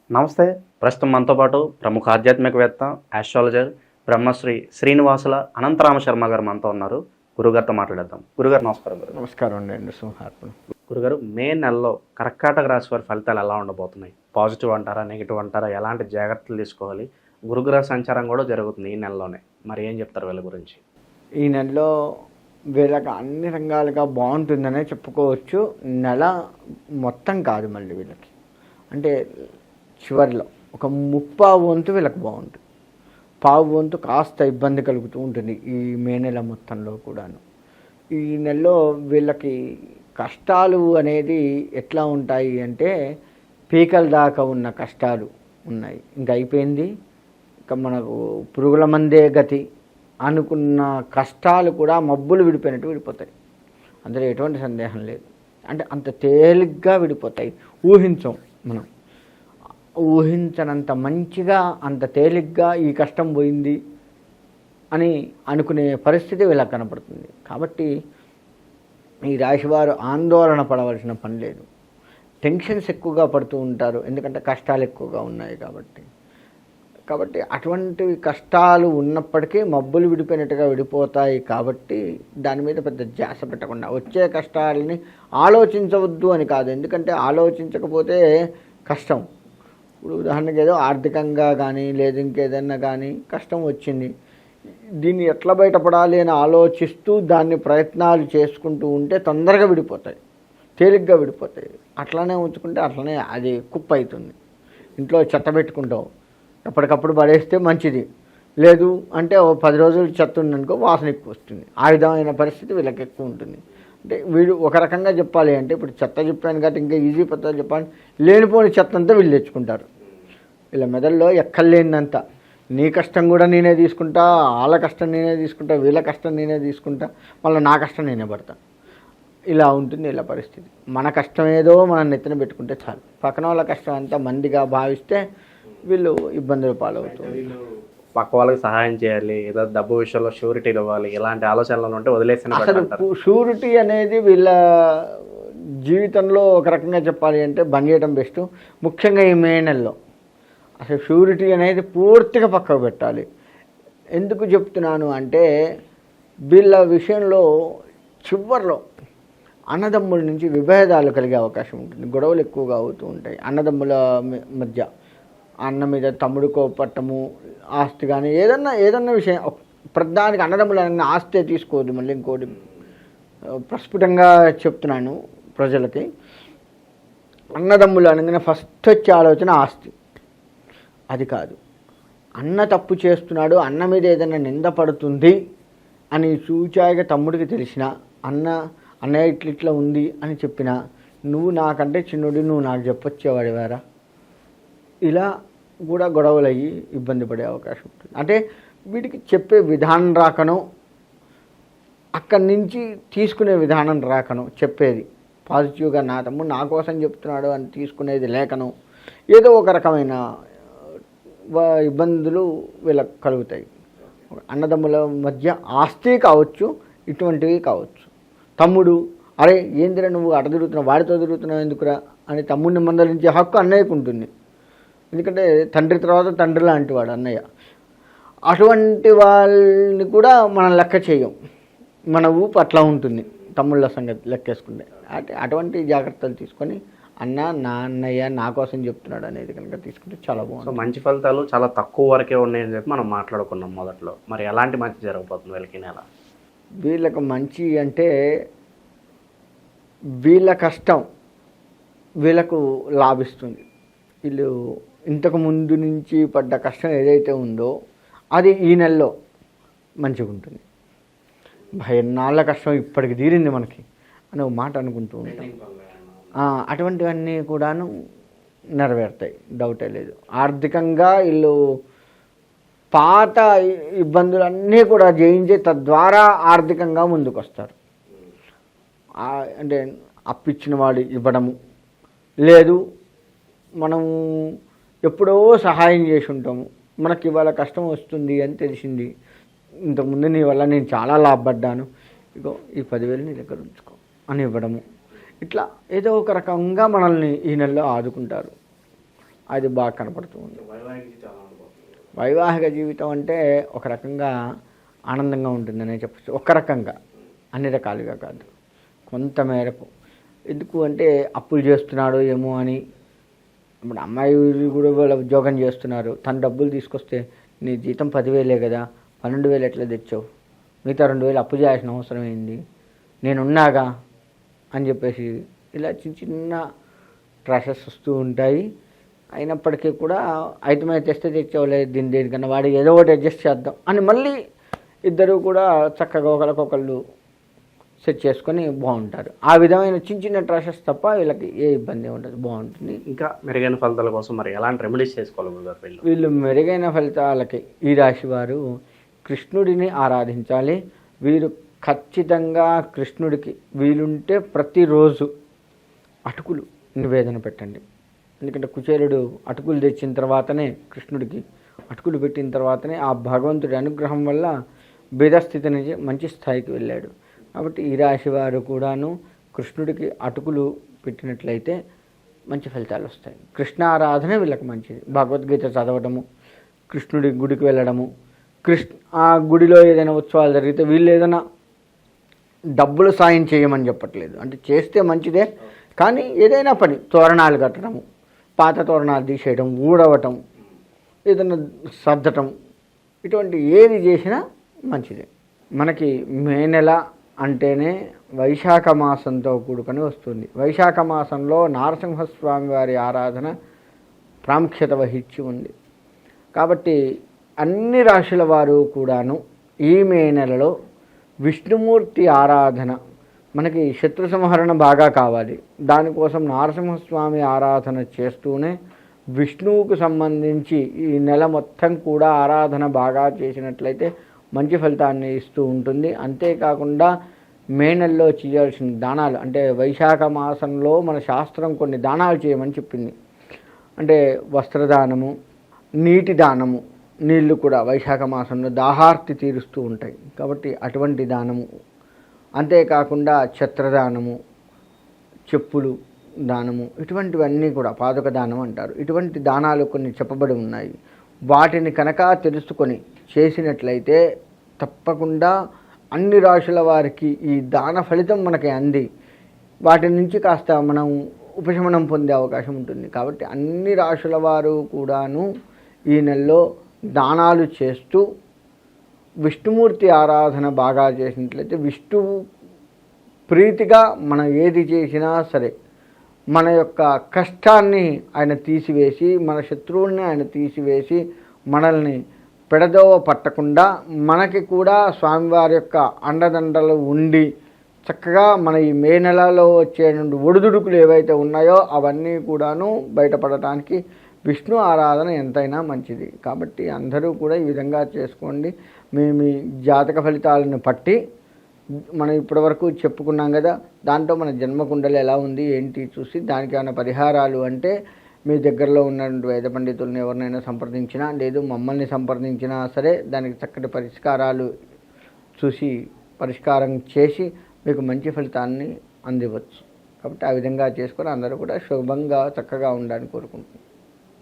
నమస్తే. ప్రస్తుతం మనతో పాటు ప్రముఖ ఆధ్యాత్మికవేత్త, ఆస్ట్రాలజర్, బ్రహ్మశ్రీ శ్రీనివాసుల అనంతరామ శర్మ గారు మనతో ఉన్నారు. గురుగారితో మాట్లాడేద్దాం. గురుగారు నమస్కారం. నమస్కారం అండి. సింహార్పణం. గురుగారు, మే నెలలో కర్కాటక రాశి వారి ఫలితాలు ఎలా ఉండబోతున్నాయి? పాజిటివ్ అంటారా, నెగిటివ్ అంటారా? ఎలాంటి జాగ్రత్తలు తీసుకోవాలి? గురుగ్రహ సంచారం కూడా జరుగుతుంది ఈ నెలలోనే. మరి ఏం చెప్తారు వీళ్ళ గురించి? ఈ నెలలో వీళ్ళకి అన్ని రంగాలుగా బాగుంటుందనే చెప్పుకోవచ్చు. నెల మొత్తం కాదు, మళ్ళీ వీళ్ళకి అంటే చివరిలో ఒక 30 వంతు వీళ్ళకి బాగుంటుంది. 1/4 వంతు కాస్త ఇబ్బంది కలుగుతూ ఉంటుంది ఈ మే నెల మొత్తంలో కూడాను. ఈ నెలలో వీళ్ళకి కష్టాలు అనేది ఎట్లా ఉంటాయి అంటే, పీకల దాకా ఉన్న కష్టాలు ఉన్నాయి. ఇంకా అయిపోయింది, ఇంకా మనకు పురుగుల మందే గతి అనుకున్న కష్టాలు కూడా మబ్బులు విడిపోయినట్టు విడిపోతాయి. అందులో ఎటువంటి సందేహం లేదు. అంటే అంత తేలిగ్గా విడిపోతాయి. ఊహించం, మనం ఊహించనంత మంచిగా అంత తేలిగ్గా ఈ కష్టం పోయింది అని అనుకునే పరిస్థితి వీళ్ళకి కనపడుతుంది. కాబట్టి ఈ రాశివారు ఆందోళన పడవలసిన పని లేదు. టెన్షన్స్ ఎక్కువగా పడుతూ ఉంటారు, ఎందుకంటే కష్టాలు ఎక్కువగా ఉన్నాయి కాబట్టి అటువంటి కష్టాలు ఉన్నప్పటికీ మబ్బులు విడిపోయినట్టుగా విడిపోతాయి. కాబట్టి దాని మీద పెద్ద ధ్యాస పెట్టకుండా వచ్చే కష్టాలని ఆలోచించవద్దు అని కాదు, ఎందుకంటే ఆలోచించకపోతే కష్టం. ఇప్పుడు ఉదాహరణకి ఏదో ఆర్థికంగా కానీ లేదు ఇంకేదన్నా కానీ కష్టం వచ్చింది, దీన్ని ఎట్లా బయటపడాలి అని ఆలోచిస్తూ దాన్ని ప్రయత్నాలు చేసుకుంటూ ఉంటే తొందరగా విడిపోతాయి, తేలిగ్గా విడిపోతాయి. అట్లనే ఉంచుకుంటే అట్లనే అది కుప్ప అవుతుంది. ఇంట్లో చెత్త పెట్టుకుంటాం, ఎప్పటికప్పుడు పడేస్తే మంచిది, లేదు అంటే 10 రోజులు చెత్త ఉందనుకో వాసన ఎక్కువ వస్తుంది. ఆ విధమైన పరిస్థితి వీళ్ళకి ఎక్కువ ఉంటుంది. అంటే వీడు ఒక రకంగా చెప్పాలి అంటే, ఇప్పుడు చెత్త చెప్పాను కాబట్టి ఇంకా ఈజీ పద్ధతి చెప్పాలి, లేనిపోని చెత్త అంతా వీళ్ళు తెచ్చుకుంటారు. వీళ్ళ మెదడులో ఎక్కర్లేనంత నీ కష్టం కూడా నేనే తీసుకుంటా, వాళ్ళ కష్టం నేనే తీసుకుంటా, వీళ్ళ కష్టం నేనే తీసుకుంటా, మళ్ళీ నా కష్టం నేనే పడతా. ఇలా ఉంటుంది వీళ్ళ పరిస్థితి. మన కష్టం ఏదో మనం నెత్తిన పెట్టుకుంటే చాలు, పక్కన వాళ్ళ కష్టం అంతా మందిగా భావిస్తే వీళ్ళు ఇబ్బందులు పాలవుతుంది. పక్క వాళ్ళకి సహాయం చేయాలి, ఏదో డబ్బు విషయంలో షూరిటీలు ఇవ్వాలి, ఇలాంటి ఆలోచనలు ఉంటే వదిలేసిన. అసలు షూరిటీ అనేది వీళ్ళ జీవితంలో ఒక రకంగా చెప్పాలి అంటే బంద్ చేయడం బెస్ట్. ముఖ్యంగా ఈ మే నెలలో అసలు షూరిటీ అనేది పూర్తిగా పక్కకు పెట్టాలి. ఎందుకు చెప్తున్నాను అంటే, వీళ్ళ విషయంలో చివరిలో అన్నదమ్ముల నుంచి విభేదాలు కలిగే అవకాశం ఉంటుంది. గొడవలు ఎక్కువగా అవుతూ ఉంటాయి అన్నదమ్ముల మధ్య. అన్న మీద తమ్ముడు కోపట్టము, ఆస్తి కానీ ఏదన్నా విషయం, ప్రధానికి అన్నదమ్ములు అన్న ఆస్తే తీసుకోవద్దు. మళ్ళీ ఇంకోటి ప్రస్ఫుటంగా చెప్తున్నాను ప్రజలకి, అన్నదమ్ములు అనగానే ఫస్ట్ వచ్చే ఆలోచన ఆస్తి. అది కాదు. అన్న తప్పు చేస్తున్నాడు, అన్న మీద ఏదైనా నింద పడుతుంది అని చూచాయిగా తమ్ముడికి తెలిసిన, అన్నయ్య ఇట్లా ఉంది అని చెప్పినా, నువ్వు నాకంటే చిన్నుడి, నువ్వు నాకు చెప్పొచ్చేవాడివారా, ఇలా కూడా గొడవలు అయ్యి ఇబ్బంది పడే అవకాశం ఉంటుంది. అంటే వీటికి చెప్పే విధానం రాకను, అక్కడి నుంచి తీసుకునే విధానం రాకను, చెప్పేది పాజిటివ్గా నా తమ్ముడు నా కోసం చెప్తున్నాడు అని తీసుకునేది లేకను, ఏదో ఒక రకమైన ఇబ్బందులు వీళ్ళకి కలుగుతాయి. అన్నదమ్ముల మధ్య ఆస్తి కావచ్చు, ఇటువంటివి కావచ్చు. తమ్ముడు, అరే ఏందిరా నువ్వు అట తిరుగుతున్నావు, వాడితో తిరుగుతున్నావు ఎందుకురా అని తమ్ముడిని మందలించే హక్కు అన్నయ్యకు ఉంటుంది. ఎందుకంటే తండ్రి తర్వాత తండ్రి లాంటి వాడు అన్నయ్య. అటువంటి వాళ్ళని కూడా మనం లెక్క చేయం, మన ఊపు అట్లా ఉంటుంది తమ్ముళ్ళ సంగతి లెక్కేసుకుంటే. అటువంటి జాగ్రత్తలు తీసుకొని నా అన్నయ్య నా కోసం చెప్తున్నాడు అనేది కనుక తీసుకుంటే చాలా బాగుంది. సో మంచి ఫలితాలు చాలా తక్కువ వరకే ఉన్నాయని చెప్పి మనం మాట్లాడుకున్నాం మొదట్లో. మరి ఎలాంటి మంచి జరగబోతుంది వీళ్ళకి నెల? వీళ్ళకి మంచి అంటే, వీళ్ళ కష్టం వీళ్ళకు లాభిస్తుంది. వీళ్ళు ఇంతకు ముందు నుంచి పడ్డ కష్టం ఏదైతే ఉందో అది ఈ నెలలో మంచిగా ఉంటుంది. ఎన్నాళ్ళ కష్టం ఇప్పటికి తీరింది మనకి అని ఒక మాట అనుకుంటూ ఉంటాం. అటువంటివన్నీ కూడాను నెరవేరుతాయి, డౌటే లేదు. ఆర్థికంగా వీళ్ళు పాత ఇబ్బందులన్నీ కూడా జయించి తద్వారా ఆర్థికంగా ముందుకు వస్తారు. అంటే అప్పిచ్చిన వాడు ఇవ్వడము, లేదు మనం ఎప్పుడో సహాయం చేసి ఉంటాము, మనకి ఇవాళ కష్టం వస్తుంది అని తెలిసింది, ఇంతకుముందు నీ వల్ల నేను చాలా లాభపడ్డాను, ఇగో ఈ 10,000 నీ దగ్గర ఉంచుకో అని ఇవ్వడము, ఇట్లా ఏదో ఒక రకంగా మనల్ని ఈ నెలలో ఆదుకుంటారు. అది బాగా కనపడుతూ ఉంది. వైవాహిక జీవితం ఎలా ఉండబోతుంది? వైవాహిక జీవితం అంటే ఒక రకంగా ఆనందంగా ఉంటుందనే చెప్పచ్చు. ఒక రకంగా, అన్ని రకాలుగా కాదు, కొంత మేరకు. ఎందుకు అంటే అప్పులు చేస్తున్నాడు ఏమో అని. ఇప్పుడు అమ్మాయి కూడా వాళ్ళ ఉద్యోగం చేస్తున్నారు, తను డబ్బులు తీసుకొస్తే నీ జీతం 10,000 కదా, 12,000 ఎట్లా తెచ్చావు, మిగతా 2,000 అప్పు చేయాల్సిన అవసరం ఏంది, నేనున్నాగా అని చెప్పేసి ఇలా చిన్న చిన్న ట్రాషెస్ వస్తూ ఉంటాయి. అయినప్పటికీ కూడా ఐటమే తెస్తే తెచ్చేవాళ్ళే, దేనికన్నా వాడు ఏదో ఒకటి అడ్జస్ట్ చేద్దాం అని మళ్ళీ ఇద్దరు కూడా చక్కగా ఒకరికొకళ్ళు సెట్ చేసుకొని బాగుంటారు. ఆ విధమైన చిన్న చిన్న ట్రాషెస్ తప్ప వీళ్ళకి ఏ ఇబ్బంది ఉండదు, బాగుంటుంది. ఇంకా మెరుగైన ఫలితాల కోసం మరి ఎలాంటి రెమెడీస్ చేసుకోవాలి గురుగారు వీళ్ళు? వీళ్ళు మెరుగైన ఫలితాలకి ఈ రాశి వారు కృష్ణుడిని ఆరాధించాలి. వీరు ఖచ్చితంగా కృష్ణుడికి వీలుంటే ప్రతిరోజు అటుకులు నివేదన పెట్టండి. ఎందుకంటే కుచేలుడు అటుకులు తెచ్చిన తర్వాతనే కృష్ణుడికి అటుకులు పెట్టిన తర్వాతనే ఆ భగవంతుడి అనుగ్రహం వల్ల భేదస్థితి నుంచి మంచి స్థాయికి వెళ్ళాడు. కాబట్టి ఈ రాశి వారు కూడాను కృష్ణుడికి అటుకులు పెట్టినట్లయితే మంచి ఫలితాలు వస్తాయి. కృష్ణ ఆరాధన వీళ్ళకి మంచిది. భగవద్గీత చదవడము, కృష్ణుడి గుడికి వెళ్ళడము, ఆ గుడిలో ఏదైనా ఉత్సవాలు జరిగితే వీళ్ళు ఏదైనా డబ్బులు సాయం చేయమని చెప్పట్లేదు, అంటే చేస్తే మంచిదే. కానీ ఏదైనా పని, తోరణాలు కట్టడము, పాత తోరణాలు తీసేయడం, ఊడవటం, ఏదైనా సర్దటం, ఇటువంటి ఏది చేసినా మంచిదే. మనకి మే నెల అంటేనే వైశాఖ మాసంతో కూడుకొని వస్తుంది. వైశాఖ మాసంలో నారసింహస్వామి వారి ఆరాధన ప్రాముఖ్యత వహించి ఉంది. కాబట్టి అన్ని రాశుల వారు కూడాను ఈ మే నెలలో విష్ణుమూర్తి ఆరాధన, మనకి శత్రు సంహరణ బాగా కావాలి, దానికోసం నారసింహస్వామి ఆరాధన చేస్తూనే విష్ణువుకు సంబంధించి ఈ నెల మొత్తం కూడా ఆరాధన బాగా చేసినట్లయితే మంచి ఫలితాన్ని ఇస్తూ ఉంటుంది. అంతేకాకుండా మే నెలలో చేయాల్సిన దానాలు, అంటే వైశాఖ మాసంలో మన శాస్త్రం కొన్ని దానాలు చేయమని చెప్పింది. అంటే వస్త్రదానము, నీటి దానము, నీళ్లు కూడా వైశాఖ మాసంలో దాహార్తి తీరుస్తూ ఉంటాయి కాబట్టి అటువంటి దానము, అంతేకాకుండా ఛత్రదానము, చెప్పులు దానము, ఇటువంటివన్నీ కూడా పాదుక దానం అంటారు. ఇటువంటి దానాలు కొన్ని చెప్పబడి ఉన్నాయి. వాటిని కనుక తెలుసుకొని చేసినట్లయితే తప్పకుండా అన్ని రాశుల వారికి ఈ దాన ఫలితం మనకి అంది వాటి నుంచి కాస్త మనం ఉపశమనం పొందే అవకాశం ఉంటుంది. కాబట్టి అన్ని రాశుల వారు కూడాను ఈ నెలలో దానాలు చేస్తూ విష్ణుమూర్తి ఆరాధన బాగా చేసినట్లయితే విష్ణువు ప్రీతిగా మనం ఏది చేసినా సరే మన యొక్క కష్టాన్ని ఆయన తీసివేసి, మన శత్రువుల్ని ఆయన తీసివేసి, మనల్ని పెడదోవ పట్టకుండా మనకి కూడా స్వామివారి యొక్క అండదండలు ఉండి చక్కగా మన ఈ మే నెలలో వచ్చే ఒడిదుడుకులు ఏవైతే ఉన్నాయో అవన్నీ కూడాను బయటపడటానికి విష్ణు ఆరాధన ఎంతైనా మంచిది. కాబట్టి అందరూ కూడా ఈ విధంగా చేసుకోండి. మీ జాతక ఫలితాలను పట్టి మనం ఇప్పటివరకు చెప్పుకున్నాం కదా, దాంట్లో మన జన్మకుండలు ఎలా ఉంది ఏంటి చూసి దానికి ఏమైనా పరిహారాలు అంటే మీ దగ్గరలో ఉన్నటువంటి వేద పండితులను ఎవరినైనా సంప్రదించినా, లేదు మమ్మల్ని సంప్రదించినా సరే దానికి చక్కటి పరిష్కారాలు చూసి పరిష్కారం చేసి మీకు మంచి ఫలితాన్ని అందివచ్చు. కాబట్టి ఆ విధంగా చేసుకొని అందరూ కూడా శుభంగా చక్కగా ఉండాలని కోరుకుంటున్నాను.